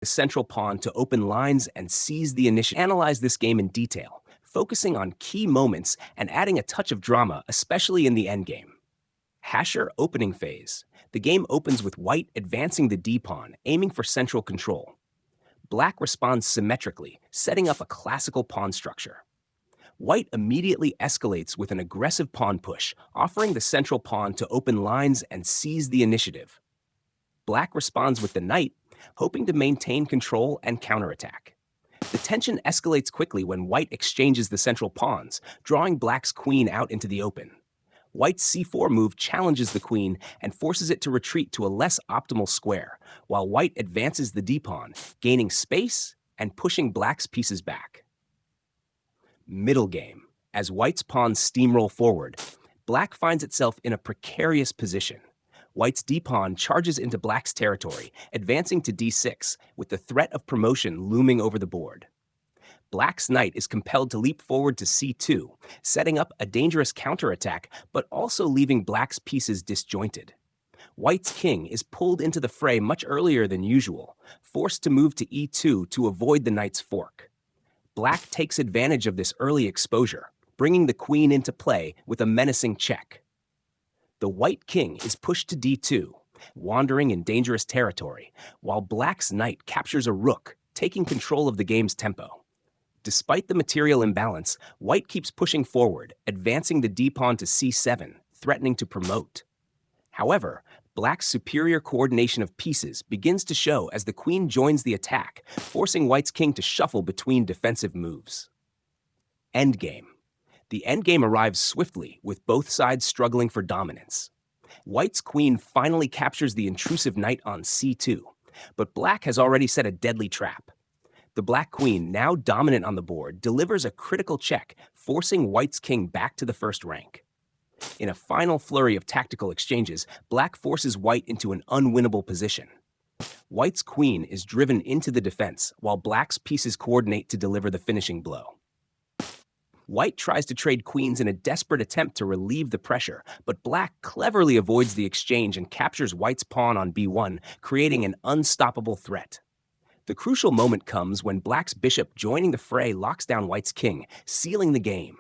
the central pawn to open lines and seize the initiative. Analyze this game in detail, focusing on key moments and adding a touch of drama, especially in the endgame. Hasher opening phase. The game opens with white advancing the d-pawn, aiming for central control. Black responds symmetrically, setting up a classical pawn structure. White immediately escalates with an aggressive pawn push, offering the central pawn to open lines and seize the initiative. Black responds with the knight, hoping to maintain control and counterattack. The tension escalates quickly when white exchanges the central pawns, drawing black's queen out into the open. White's c4 move challenges the queen and forces it to retreat to a less optimal square, while white advances the d-pawn, gaining space and pushing black's pieces back. Middle game. As white's pawns steamroll forward, black finds itself in a precarious position. White's d-pawn charges into black's territory, advancing to d6, with the threat of promotion looming over the board. Black's knight is compelled to leap forward to c2, setting up a dangerous counterattack, but also leaving black's pieces disjointed. White's king is pulled into the fray much earlier than usual, forced to move to e2 to avoid the knight's fork. Black takes advantage of this early exposure, bringing the queen into play with a menacing check. The white king is pushed to d2, wandering in dangerous territory, while black's knight captures a rook, taking control of the game's tempo. Despite the material imbalance, white keeps pushing forward, advancing the d-pawn to c7, threatening to promote. However, black's superior coordination of pieces begins to show as the queen joins the attack, forcing white's king to shuffle between defensive moves. Endgame. The endgame arrives swiftly, with both sides struggling for dominance. White's queen finally captures the intrusive knight on c2, but black has already set a deadly trap. The black queen, now dominant on the board, delivers a critical check, forcing white's king back to the first rank. In a final flurry of tactical exchanges, black forces white into an unwinnable position. White's queen is driven into the defense, while black's pieces coordinate to deliver the finishing blow. White tries to trade queens in a desperate attempt to relieve the pressure, but black cleverly avoids the exchange and captures white's pawn on b1, creating an unstoppable threat. The crucial moment comes when black's bishop joining the fray locks down white's king, sealing the game.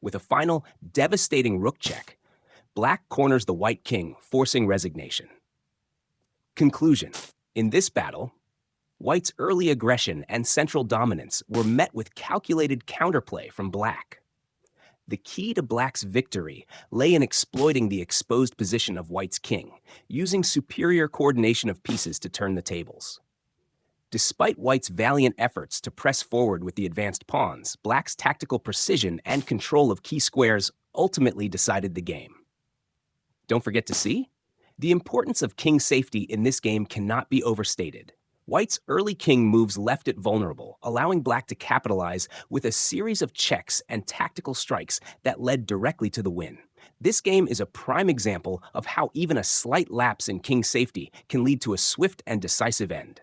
With a final, devastating rook check, black corners the white king, forcing resignation. Conclusion. In this battle, white's early aggression and central dominance were met with calculated counterplay from black. The key to black's victory lay in exploiting the exposed position of white's king, using superior coordination of pieces to turn the tables. Despite white's valiant efforts to press forward with the advanced pawns, black's tactical precision and control of key squares ultimately decided the game. Don't forget to see? The importance of king safety in this game cannot be overstated. White's early king moves left it vulnerable, allowing black to capitalize with a series of checks and tactical strikes that led directly to the win. This game is a prime example of how even a slight lapse in king safety can lead to a swift and decisive end.